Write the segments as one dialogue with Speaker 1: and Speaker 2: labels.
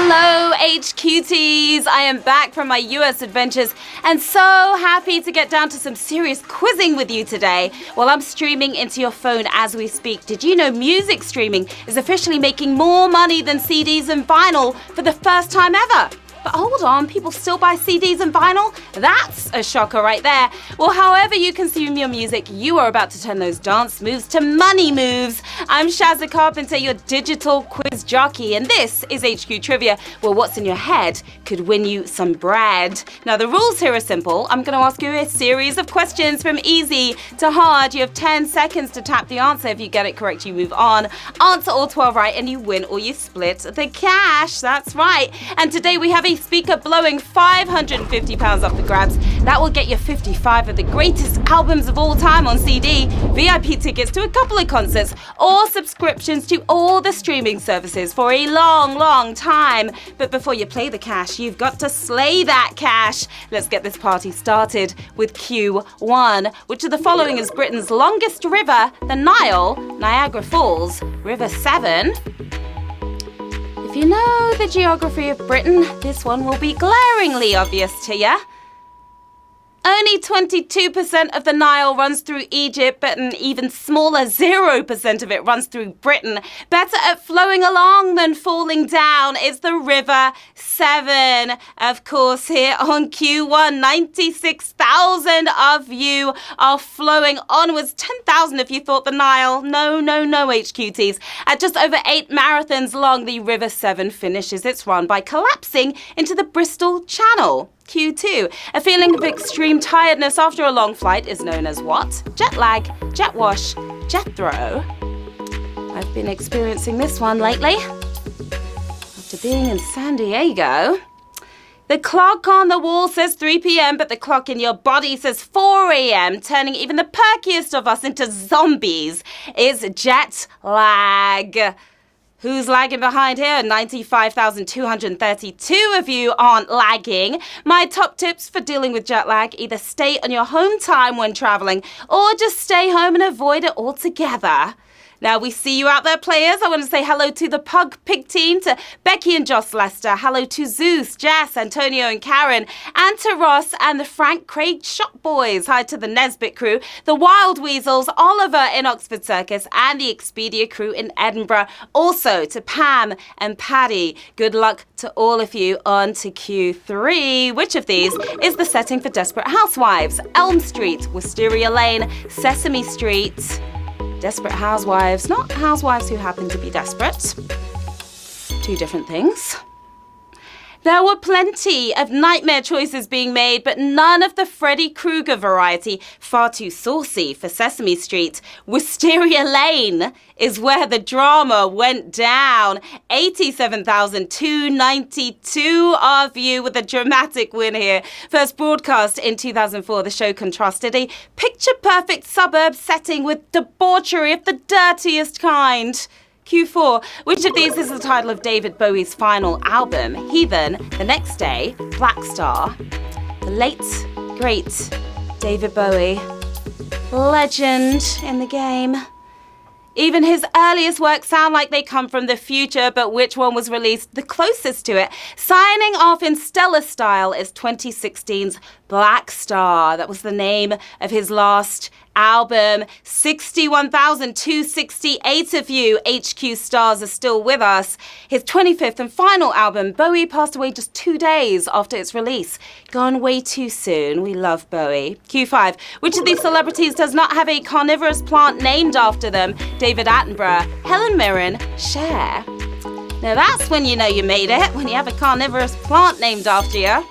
Speaker 1: Hello, HQTs! I am back from my US adventures and so happy to get down to some serious quizzing with you today. While I'm streaming into your phone as we speak, did you know music streaming is officially making more money than CDs and vinyl for the first time ever? But hold on, people still buy CDs and vinyl? That's a shocker right there. Well, however you consume your music, you are about to turn those dance moves to money moves. I'm Sharon Carpenter, your digital quiz jockey, and this is HQ Trivia, where what's in your head could win you some bread. Now, the rules here are simple. I'm going to ask you a series of questions from easy to hard. You have 10 seconds to tap the answer. If you get it correct, you move on. Answer all 12 right, and you win or you split the cash. That's right. And today we have a speaker blowing £550 off the grabs. That will get you 55 of the greatest albums of all time on CD, VIP tickets to a couple of concerts, or subscriptions to all the streaming services for a long, long time. But before you play the cash, you've got to slay that cash. Let's get this party started with Q1. Which of the following is Britain's longest river? The Nile, Niagara Falls, River Severn? If you know the geography of Britain, this one will be glaringly obvious to you. Only 22% of the Nile runs through Egypt, but an even smaller 0% of it runs through Britain. Better at flowing along than falling down is the River Severn. Of course, here on Q1, 96,000 of you are flowing onwards. 10,000 if you thought the Nile. No, HQTs. At just over 8 marathons long, the River Severn finishes its run by collapsing into the Bristol Channel. Q2. A feeling of extreme tiredness after a long flight is known as what? Jet lag, jet wash, jet throw. I've been experiencing this one lately. After being in San Diego. The clock on the wall says 3 p.m., but the clock in your body says 4 a.m., turning even the perkiest of us into zombies is jet lag. Who's lagging behind here? 95,232 of you aren't lagging. My top tips for dealing with jet lag: either stay on your home time when traveling or just stay home and avoid it altogether. Now, we see you out there, players. I want to say hello to the Pug Pig team, to Becky and Joss Lester. Hello to Zeus, Jess, Antonio and Karen, and to Ross and the Frank Craig Shop Boys. Hi to the Nesbitt crew, the Wild Weasels, Oliver in Oxford Circus, and the Expedia crew in Edinburgh. Also to Pam and Paddy. Good luck to all of you. On to Q3. Which of these is the setting for Desperate Housewives? Elm Street, Wisteria Lane, Sesame Street. Desperate Housewives, not housewives who happen to be desperate. Two different things. There were plenty of nightmare choices being made, but none of the Freddy Krueger variety. Far too saucy for Sesame Street. Wisteria Lane is where the drama went down. 87,292 of you with a dramatic win here. First broadcast in 2004, the show contrasted a picture-perfect suburb setting with debauchery of the dirtiest kind. Q4. Which of these is the title of David Bowie's final album? Heathen, The Next Day, Black Star. The late, great David Bowie. Legend in the game. Even his earliest works sound like they come from the future, but which one was released the closest to it? Signing off in stellar style is 2016's Black Star. That was the name of his last album. 61,268 of you HQ stars are still with us. His 25th and final album, Bowie passed away just 2 days after its release. Gone way too soon. We love Bowie. Q5. Which of these celebrities does not have a carnivorous plant named after them? David Attenborough, Helen Mirren, Cher. Now that's when you know you made it, when you have a carnivorous plant named after you.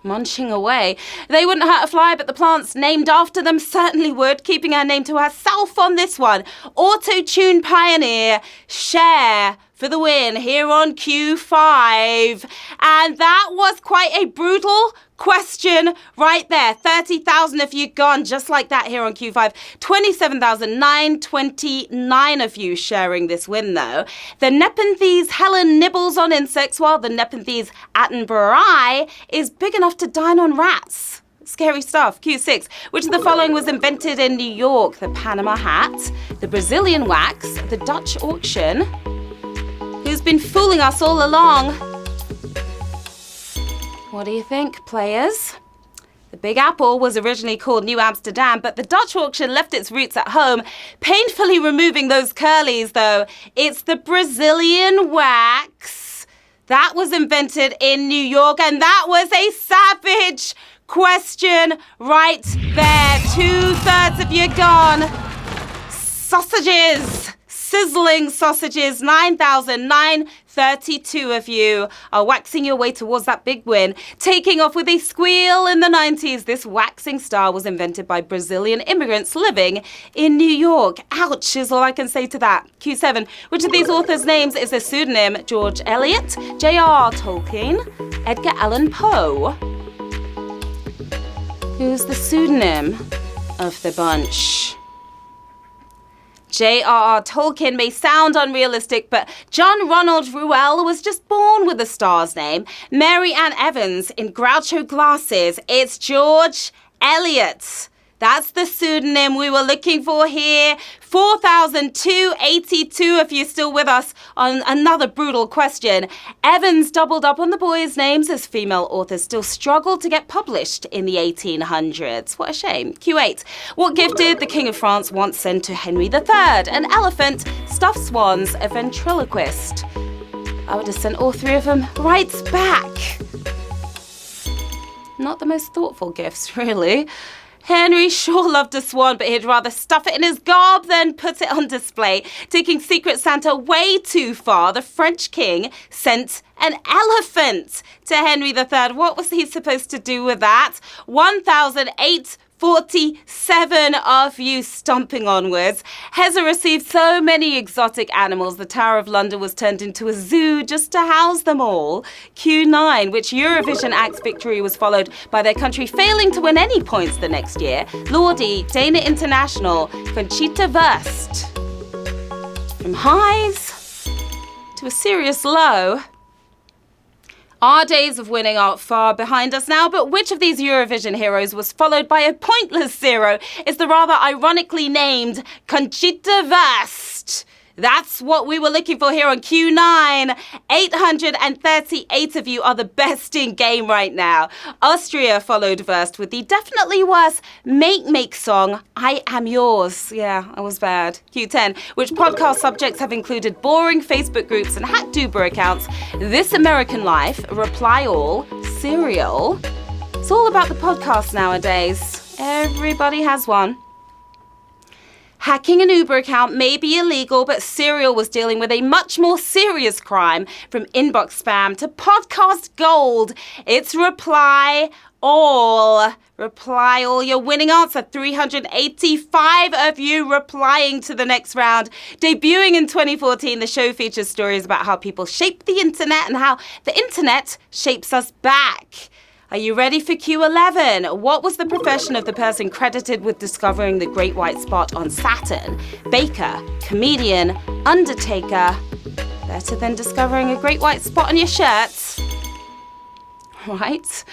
Speaker 1: Munching away. They wouldn't hurt a fly, but the plants named after them certainly would. Keeping her name to herself on this one. Auto-tune pioneer, Cher, for the win here on Q5. And that was quite a brutal question right there. 30,000 of you gone just like that here on Q5. 27,929 of you sharing this win, though. The Nepenthes Helen nibbles on insects, while the Nepenthes Attenborough is big enough to dine on rats. Scary stuff. Q6. Which of the following was invented in New York? The Panama hat, the Brazilian wax, the Dutch auction, Who's been fooling us all along? What do you think, players? The Big Apple was originally called New Amsterdam, but the Dutch auction left its roots at home, painfully removing those curlies, though. It's the Brazilian wax. That was invented in New York, and that was a savage question right there. 2/3 of you gone. Sausages. Sizzling sausages. 9,932 of you are waxing your way towards that big win. Taking off with a squeal in the 90s, this waxing style was invented by Brazilian immigrants living in New York. Ouch is all I can say to that. Q7. Which of these authors' names is a pseudonym? George Eliot, J.R.R. Tolkien, Edgar Allan Poe. Who's the pseudonym of the bunch? J.R.R. Tolkien may sound unrealistic, but John Ronald Reuel was just born with a star's name. Mary Ann Evans in Groucho glasses. It's George Eliot. That's the pseudonym we were looking for here. 4,282 if you're still with us on another brutal question. Evans doubled up on the boys' names as female authors still struggled to get published in the 1800s. What a shame. Q8. What gift did the King of France once send to Henry III? An elephant, stuffed swans, a ventriloquist. I would have sent all three of them right back. Not the most thoughtful gifts, really. Henry sure loved a swan, but he'd rather stuff it in his garb than put it on display. Taking Secret Santa way too far, the French king sent an elephant to Henry III. What was he supposed to do with that? 1,847 of you stomping onwards. Heza received so many exotic animals, the Tower of London was turned into a zoo just to house them all. Q9, which Eurovision act's victory was followed by their country failing to win any points the next year. Lordi, Dana International, Conchita Wurst. From highs to a serious low. Our days of winning are far behind us now, but which of these Eurovision heroes was followed by a pointless zero is the rather ironically named Conchita Wurst? That's what we were looking for here on Q9. 838 of you are the best in game right now. Austria followed Wurst with the definitely worse Make song, I Am Yours. Yeah, I was bad. Q10, which podcast subjects have included boring Facebook groups and hacked Uber accounts. This American Life, Reply All, Serial. It's all about the podcast nowadays. Everybody has one. Hacking an Uber account may be illegal, but Serial was dealing with a much more serious crime, from inbox spam to podcast gold. It's Reply All. Reply All, your winning answer. 385 of you replying to the next round. Debuting in 2014, the show features stories about how people shape the internet and how the internet shapes us back. Are you ready for Q11? What was the profession of the person credited with discovering the Great White Spot on Saturn? Baker, comedian, undertaker. Better than discovering a Great White Spot on your shirt. Right?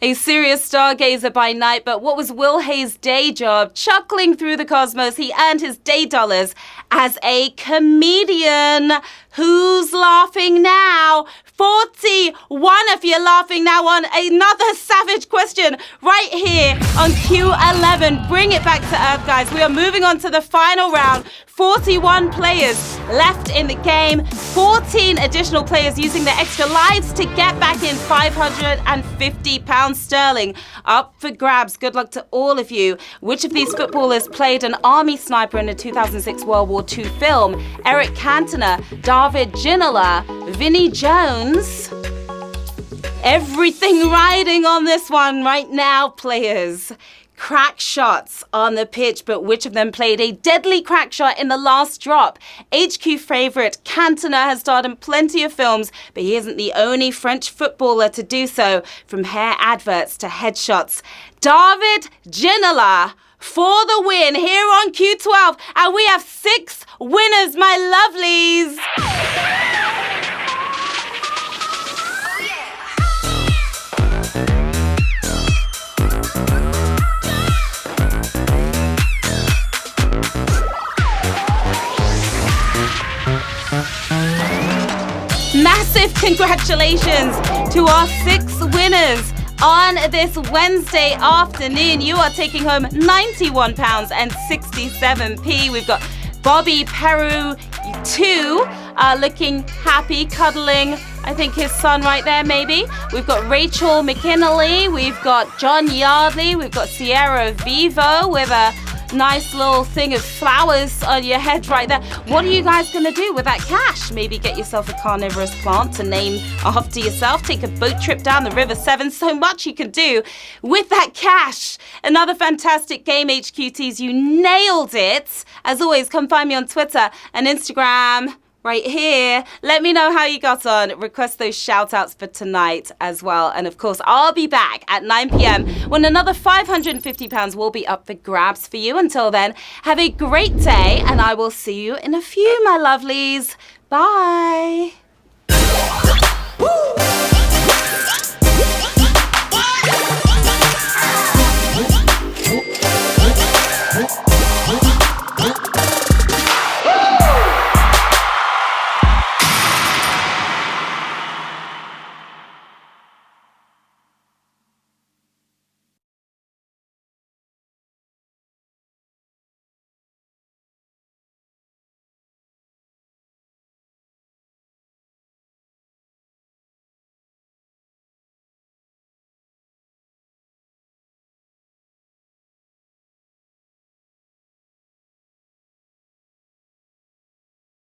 Speaker 1: A serious stargazer by night, but what was Will Hayes' day job? Chuckling through the cosmos, he earned his day dollars as a comedian. Who's laughing now? 41 of you laughing now on another savage question right here on Q11. Bring it back to earth, guys. We are moving on to the final round. 41 players left in the game. 14 additional players using their extra lives to get back in £550 sterling. Up for grabs. Good luck to all of you. Which of these footballers played an army sniper in a 2006 World War II film? Eric Cantona, David Ginola, Vinnie Jones. Everything riding on this one right now, players. Crack shots on the pitch, but which of them played a deadly crack shot in the last drop? HQ favourite Cantona has starred in plenty of films, but he isn't the only French footballer to do so. From hair adverts to headshots, David Ginola for the win here on Q12, and we have 6 winners, my lovelies. Congratulations to our 6 winners. On this Wednesday afternoon, you are taking home £91.67. We've got Bobby Peru 2 looking happy, cuddling, I think his son right there maybe. We've got Rachel McKinley, we've got John Yardley, we've got Sierra Vivo with a nice little thing of flowers on your head right there. What are you guys going to do with that cash? Maybe get yourself a carnivorous plant to name after yourself. Take a boat trip down the River Severn. So much you can do with that cash. Another fantastic game, HQTs. You nailed it. As always, come find me on Twitter and Instagram. Right here. Let me know how you got on. Request those shout outs for tonight as well. And of course, I'll be back at 9 p.m. when another £550 will be up for grabs for you. Until then, have a great day and I will see you in a few, my lovelies. Bye.